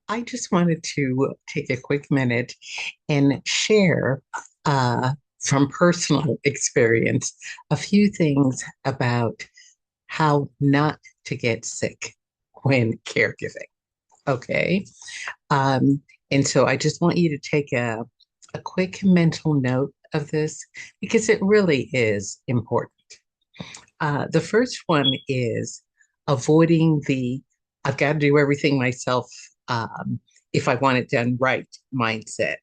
I just wanted to take a quick minute and share from personal experience a few things about how not to get sick when caregiving. Okay. Um, and so I just want you to take a quick mental note of this because it really is important. The first one is avoiding the I've got to do everything myself if I want it done right mindset,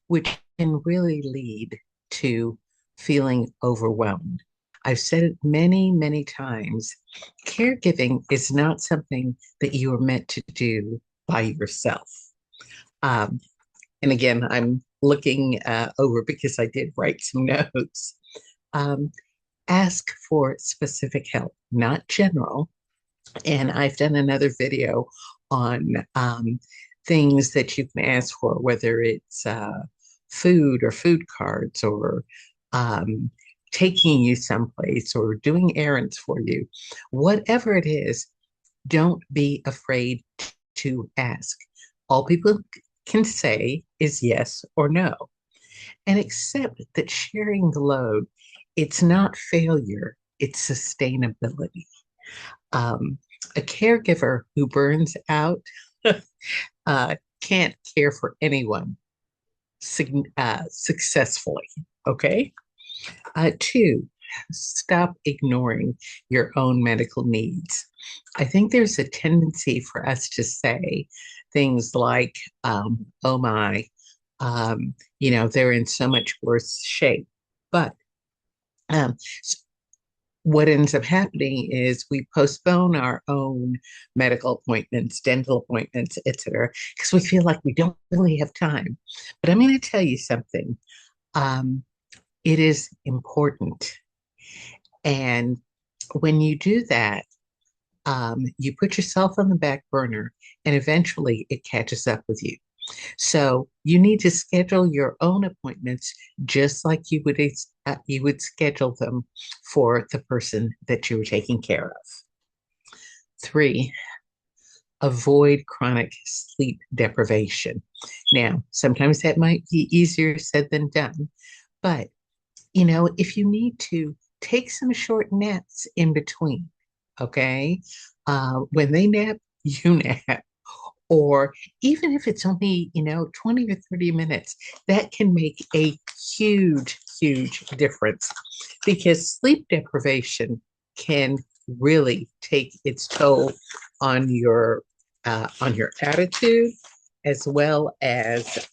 which can really lead to feeling overwhelmed. I've said it many, many times. Caregiving is not something that you are meant to do by yourself. Um, and again, I'm looking over because I did write some notes. Um, ask for specific help, not general. And I've done another video on things that you can ask for, whether it's food or food cards or um, taking you someplace or doing errands for you. Whatever it is, don't be afraid to ask. All people can say is yes or no, and accept that sharing the load, it's not failure, it's sustainability. Um, a caregiver who burns out can't care for anyone successfully. Okay. Two, stop ignoring your own medical needs. I think there's a tendency for us to say things like, oh my, they're in so much worse shape. But um, what ends up happening is we postpone our own medical appointments, dental appointments, et cetera, because we feel like we don't really have time. But I'm going to tell you something. Um, it is important. And when you do that, you put yourself on the back burner and eventually it catches up with you. So you need to schedule your own appointments just like you would schedule them for the person that you were taking care of. Three, avoid chronic sleep deprivation. Now, sometimes that might be easier said than done, but if you need to take some short naps in between, okay? When they nap, you nap or even if it's only, 20 or 30 minutes, that can make a huge, huge difference because sleep deprivation can really take its toll on your attitude as well as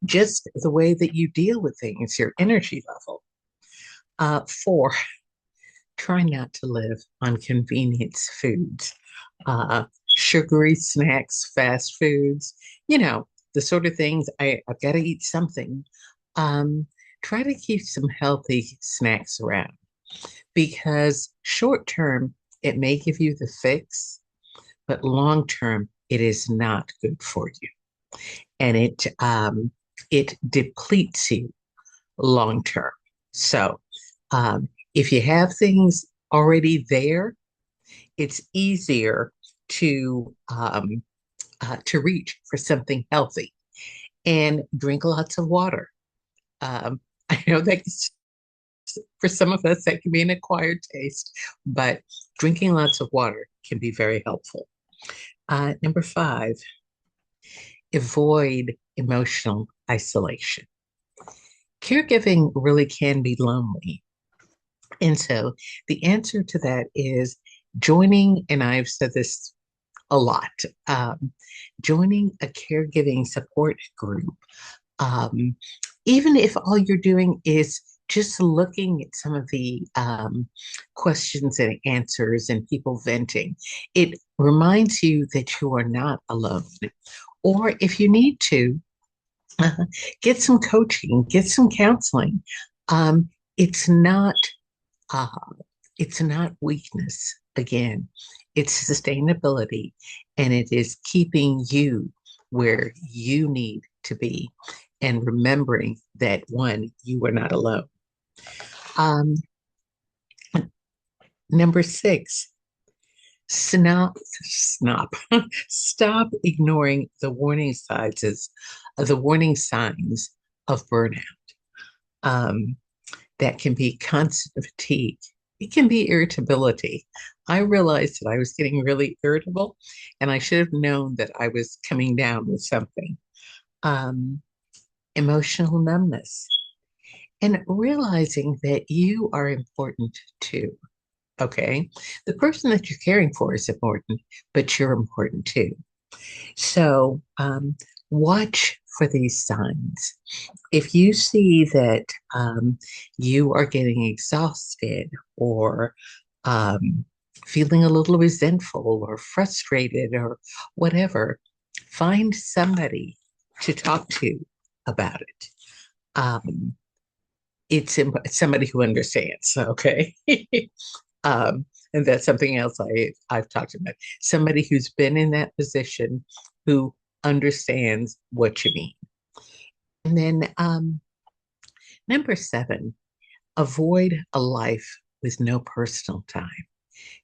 just the way that you deal with things, your energy level. Four, try not to live on convenience foods, sugary snacks, fast foods, you know, the sort of things I've got to eat something. Um, try to keep some healthy snacks around because short term, it may give you the fix, but long term, it is not good for you. And it depletes you long term. So if you have things already there, it's easier to reach for something healthy and drink lots of water. I know that for some of us that can be an acquired taste, but drinking lots of water can be very helpful. Number five, avoid emotional isolation. Caregiving really can be lonely. And so the answer to that is joining, and I've said this a lot, um, joining a caregiving support group. Um, even if all you're doing is just looking at some of the questions and answers and people venting, it reminds you that you are not alone. Or if you need to, uh, get some coaching, get some counseling. Um, it's not uh, it's not weakness. Again, it's sustainability, and it is keeping you where you need to be, and remembering that one, you are not alone. Um, number six, Snop, stop ignoring the warning signs of burnout. Um, that can be constant fatigue. It can be irritability. I realized that I was getting really irritable, and I should have known that I was coming down with something. Um, Emotional numbness, and realizing that you are important too. Okay. The person that you're caring for is important, but you're important too. So watch for these signs. If you see that you are getting exhausted or um, feeling a little resentful or frustrated or whatever, find somebody to talk to about it. Um, somebody who understands, okay? um, and that's something else I've talked about. Somebody who's been in that position who understands what you mean. And then number 7, avoid a life with no personal time.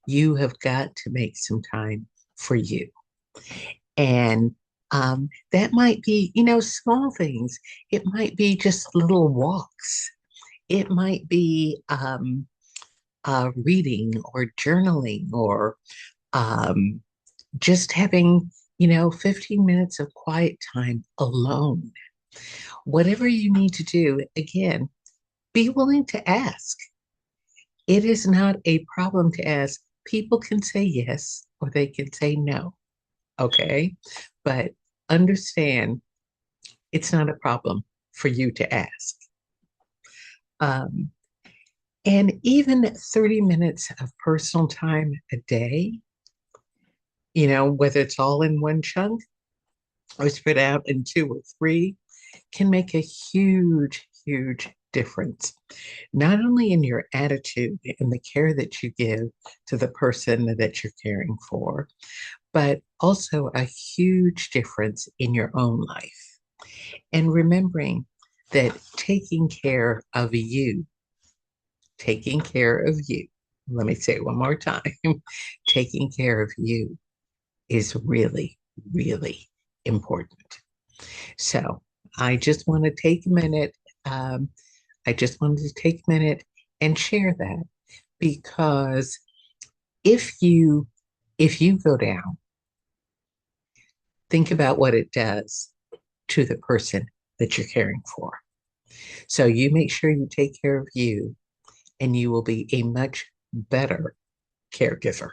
You have got to make some time for you. And that might be, small things. It might be just little walks. It might be reading or journaling or um, just having, 15 minutes of quiet time alone. Whatever you need to do, again, be willing to ask. It is not a problem to ask. People can say yes or they can say no. Okay. But understand it's not a problem for you to ask. Um, and even 30 minutes of personal time a day, whether it's all in one chunk or spread out in 2 or 3, can make a huge, huge difference, not only in your attitude and the care that you give to the person that you're caring for, but also a huge difference in your own life. And remembering that taking care of you, let me say it one more time, taking care of you is really, really important. So I just want to take a minute. Um, I just wanted to take a minute and share that because if you if you go down, think about what it does to the person that you're caring for. So you make sure you take care of you and you will be a much better caregiver.